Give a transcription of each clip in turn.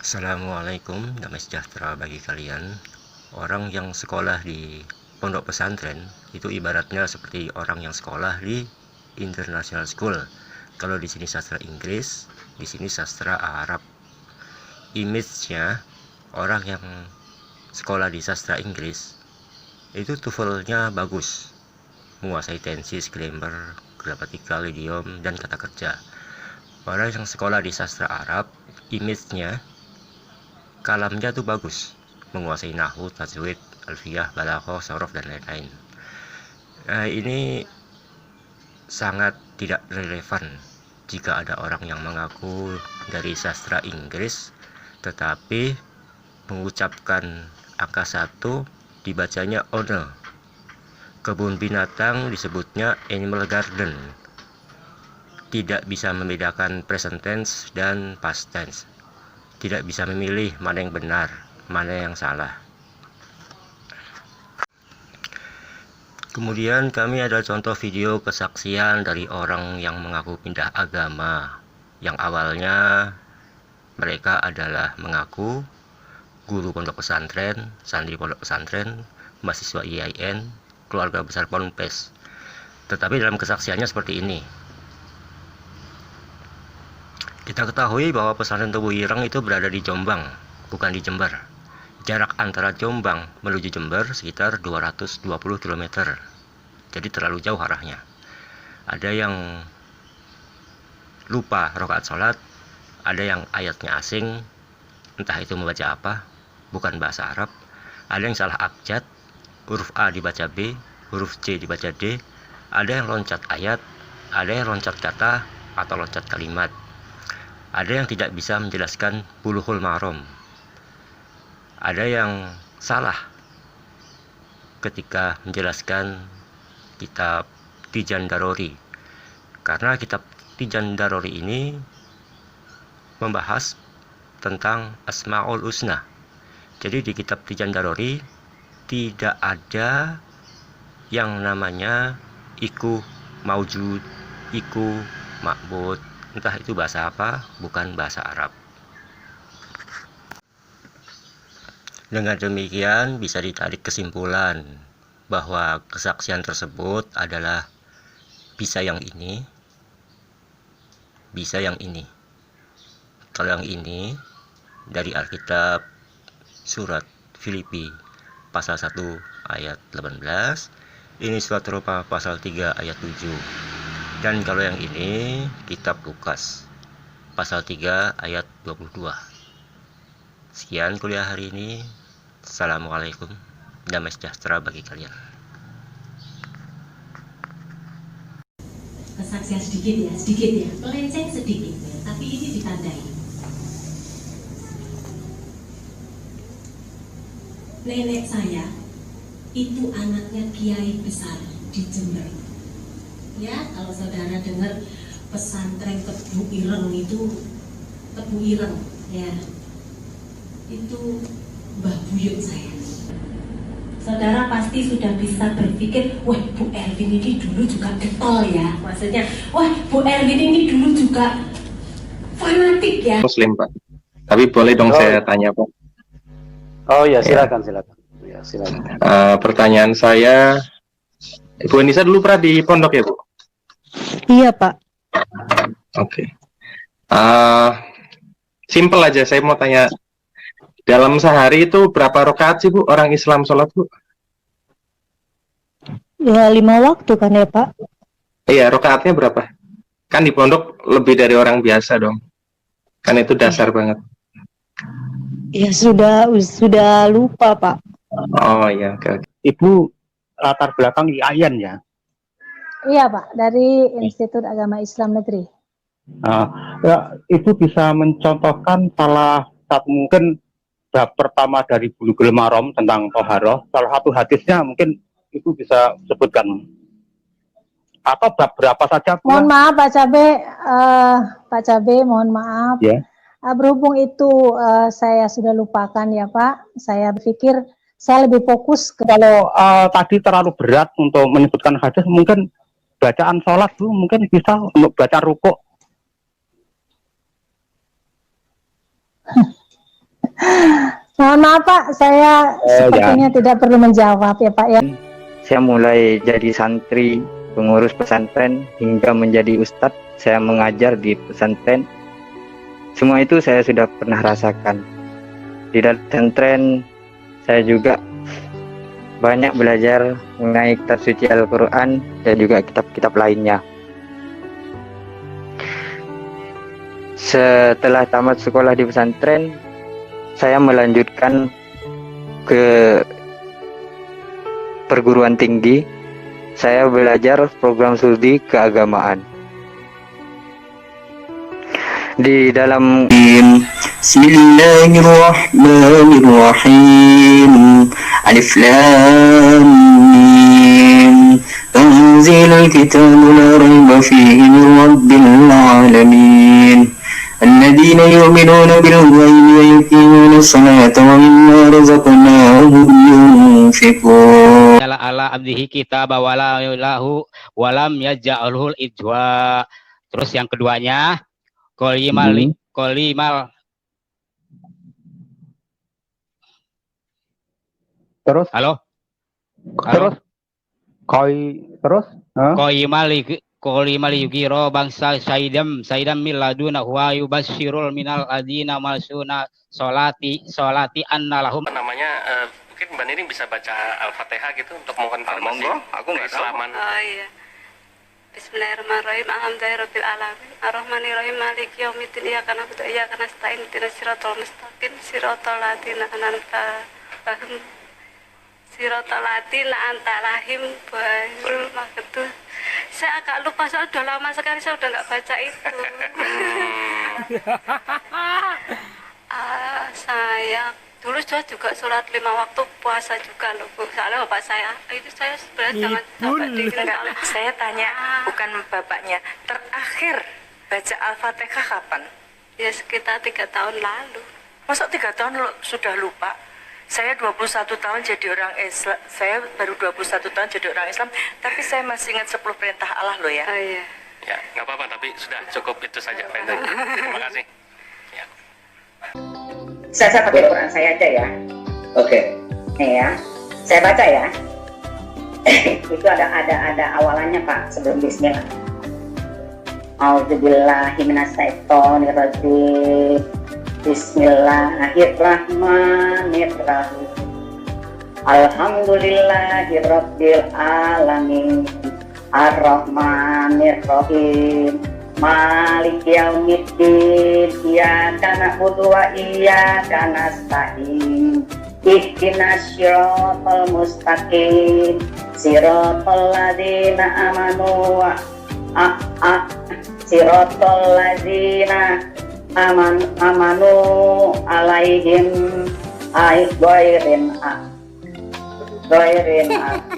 Assalamualaikum, damai sejahtera bagi kalian. Orang yang sekolah di pondok pesantren itu ibaratnya seperti orang yang sekolah di international school. Kalau di sini sastra Inggris, di sini sastra Arab. Image-nya orang yang sekolah di sastra Inggris itu TOEFL-nya bagus, menguasai tenses, grammar, gramatikal, idiom, dan kata kerja. Orang yang sekolah di sastra Arab, image-nya kalamnya tuh bagus, menguasai nahwu, tajwid, alfiyah, balaghah, sorof, dan lain-lain. Nah, ini sangat tidak relevan jika ada orang yang mengaku dari sastra Inggris tetapi mengucapkan angka 1 dibacanya owner. Kebun binatang disebutnya animal garden. Tidak bisa membedakan present tense dan past tense. Tidak bisa memilih mana yang benar, mana yang salah. Kemudian kami ada contoh video kesaksian dari orang yang mengaku pindah agama, yang awalnya mereka adalah mengaku guru pondok pesantren, santri pondok pesantren, mahasiswa IAIN, keluarga besar Ponpes. Tetapi dalam kesaksiannya seperti ini. Kita ketahui bahwa pesantren Tebu Ireng itu berada di Jombang, bukan di Jember. Jarak antara Jombang menuju Jember sekitar 220 km. Jadi terlalu jauh arahnya. Ada yang lupa rakaat sholat, ada yang ayatnya asing, entah itu membaca apa, bukan bahasa Arab. Ada yang salah abjad, huruf A dibaca B, huruf C dibaca D. Ada yang loncat ayat, ada yang loncat kata atau loncat kalimat. Ada yang tidak bisa menjelaskan bulughul maram. Ada yang salah ketika menjelaskan kitab Tijan Darori. Karena kitab Tijan Darori ini membahas tentang Asmaul Husna. Jadi di kitab Tijan Darori tidak ada yang namanya iku maujud, iku ma'bud, entah itu bahasa apa, bukan bahasa Arab. Dengan demikian bisa ditarik kesimpulan bahwa kesaksian tersebut adalah bisa yang ini, bisa yang ini. Kalau yang ini dari Alkitab surat Filipi pasal 1 ayat 18, ini surat Roma pasal 3 ayat 7. Dan kalau yang ini kitab Lukas pasal 3 ayat 22. Sekian kuliah hari ini. Assalamualaikum, damai sejahtera bagi kalian. Kesaksian sedikit ya, melenceng sedikit ya, tapi ini ditandai. Nenek saya itu anaknya kiai besar di Jember. Ya, kalau saudara dengar pesantren Tebu Ireng itu Tebu Ireng ya, itu Mbah Buyut saya. Saudara pasti sudah bisa berpikir, wah Bu Erwin ini dulu juga getol ya, maksudnya, wah Bu Erwin ini dulu juga fanatik ya. Muslim Pak, tapi boleh dong saya tanya Pak? Oh ya, silakan. Ya, silakan. Pertanyaan saya, Ibu Anissa dulu pernah di pondok ya Bu? Iya Pak. Oke. Simple aja, saya mau tanya, dalam sehari itu berapa rakaat sih Bu orang Islam sholat Bu? Ya 5 waktu kan ya Pak? Iya, rakaatnya berapa? Kan di pondok lebih dari orang biasa dong. Kan itu dasar banget. Ya sudah lupa Pak. Oh iya, oke. Ibu latar belakang IAIN ya? Iya Pak, dari Institut Agama Islam Negeri. Ya, Ibu bisa mencontohkan salah satu mungkin bab pertama dari Bulughul Maram tentang Toharoh. Salah satu hadisnya mungkin Ibu bisa sebutkan. Atau bab berapa saja? Mohon maaf Pak Cabe, mohon maaf. Ya. Berhubung itu saya sudah lupakan ya Pak. Saya berpikir saya lebih fokus ke Kalau tadi terlalu berat untuk menyebutkan hadis, mungkin bacaan sholat Bu mungkin bisa untuk baca rukuk. Mohon maaf Pak, saya sepertinya tidak perlu menjawab ya Pak ya. Saya mulai jadi santri, pengurus pesantren, hingga menjadi ustadz. Saya mengajar di pesantren. Semua itu saya sudah pernah rasakan. Di dalam pesantren, saya juga banyak belajar mengenai kitab suci Al-Quran dan juga kitab-kitab lainnya. Setelah tamat sekolah di pesantren, saya melanjutkan ke perguruan tinggi. Saya belajar program studi keagamaan. Di dalam Bismillahirrahmanirrahim. Alif Lam Mim. Tanzilul kitab la raiba fihi min rabbil alamin. الذين يؤمنون بالغيب ويقيمون الصلاة ومما رزقناهم ينفقون. Ala abdihi kitaba wala lahu walam yaj'alhul ijwa. Terus yang keduanya kolimal Terus? Halo? Terus? Kolimal yugiro bangsa saidam miladuna huwa yubasyirul minal adina malsuna solati annalahum. Namanya mungkin Mbak Nining bisa baca Al-Fatihah gitu untuk mengkonfirmasi aku nggak keislaman. Oh iya. Bismillahirrahmanirrahim. Alhamdulillahirabbil alamin. Arrahmanirrahim. Maliki yaumiddin. Iyyaka na'budu wa iyyaka nasta'in. Ihdinas siratal mustaqim. Siratal ladzina an'amta 'alaihim. Siratal ladzina an'amta 'alaihim ghairil maghdubi. Saya agak lupa, soalnya udah lama sekali saya udah nggak baca itu. Saya dulu juga sholat 5 waktu, puasa juga loh Bu. Soalnya bapak saya, itu saya sebenarnya jangan sampai ditinggal. Saya tanya, bukan bapaknya, terakhir baca Al-Fatihah kapan? Ya sekitar 3 tahun lalu. Masa 3 tahun sudah lupa? Saya 21 tahun jadi orang Islam. Saya baru 21 tahun jadi orang Islam, tapi saya masih ingat 10 perintah Allah loh ya. Oh iya. Ya, nggak apa-apa, tapi sudah cukup itu saja, Pak Hendrik. Terima kasih. Ya. Saya pakai Quran saya aja ya. Oke. Nih ya, saya baca ya. Itu ada awalannya Pak sebelum Bismillah. A'udzubillahi minasyaitonirrajim. Bismillahirrahmanirrahim. Alhamdulillahirabbil alamin. Ar-Rahmanir-Rahim. Maliki yaumiddin. Iyyaka na'budu wa iyyaka nasta'in. Ihdinas siratal mustaqim. Siratal ladzina amanu wa siratal ladzina amanu alaihim ghairil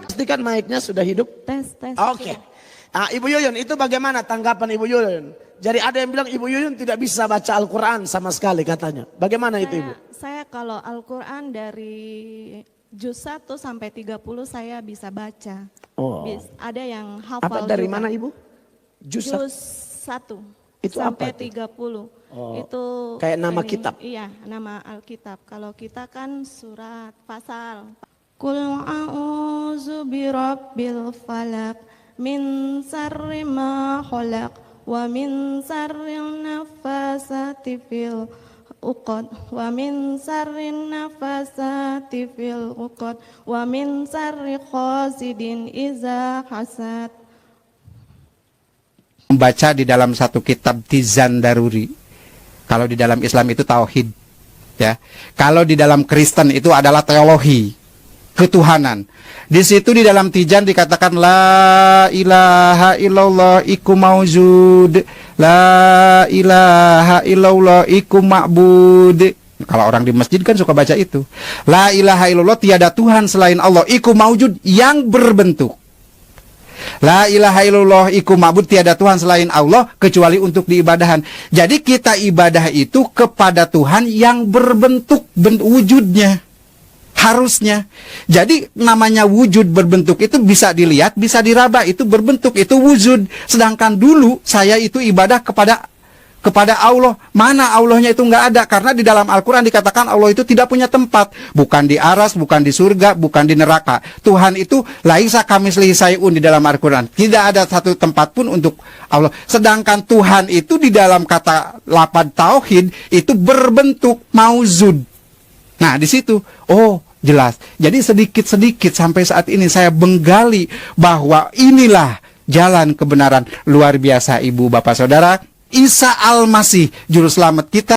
Pastikan mic-nya sudah hidup. Tes. Oke. Ibu Yuyun, itu bagaimana tanggapan Ibu Yuyun? Jadi ada yang bilang Ibu Yuyun tidak bisa baca Al-Quran sama sekali katanya. Bagaimana itu Ibu? Saya kalau Al-Quran dari juz 1 sampai 30 saya bisa baca. Oh. Ada yang hafal. Apa dari juga. mana Ibu? Juz 1 itu sampai apa itu? 30. Oh. Itu kayak nama kitab. Iya, nama Alkitab. Kalau kita kan surat Fasal. Qul a'udzu birabbil falaq min syarri ma khalaq wa min syarril nafasati fil uqad wa min syarrin nafasati fil uqad wa min syarri hasidin iza hasad. Membaca di dalam satu kitab Tizan Daruri. Kalau di dalam Islam itu tauhid, ya. Kalau di dalam Kristen itu adalah teologi, ketuhanan. Di situ di dalam Tizan dikatakan la ilaha illallah iku maujud, la ilaha illallah iku ma'bud. Kalau orang di masjid kan suka baca itu. La ilaha illallah, tiada Tuhan selain Allah, iku maujud, yang berbentuk. La ilaha illallah iku ma'bud, tiada Tuhan selain Allah kecuali untuk diibadahan. Jadi kita ibadah itu kepada Tuhan yang berbentuk wujudnya. Harusnya. Jadi namanya wujud berbentuk itu bisa dilihat, bisa diraba, itu berbentuk, itu wujud. Sedangkan dulu saya itu ibadah kepada kepada Allah. Mana Allahnya itu nggak ada, karena di dalam Al-Quran dikatakan Allah itu tidak punya tempat, bukan di aras, bukan di surga, bukan di neraka. Tuhan itu laisa kamitslihi syai'un di dalam Al-Quran, tidak ada satu tempat pun untuk Allah. Sedangkan Tuhan itu di dalam kata lafaz tauhid itu berbentuk mauzud. Nah, di situ jelas. Jadi sedikit-sedikit sampai saat ini saya menggali bahwa inilah jalan kebenaran. Luar biasa Ibu Bapak Saudara. Isa Al-Masih, Juru Selamat kita.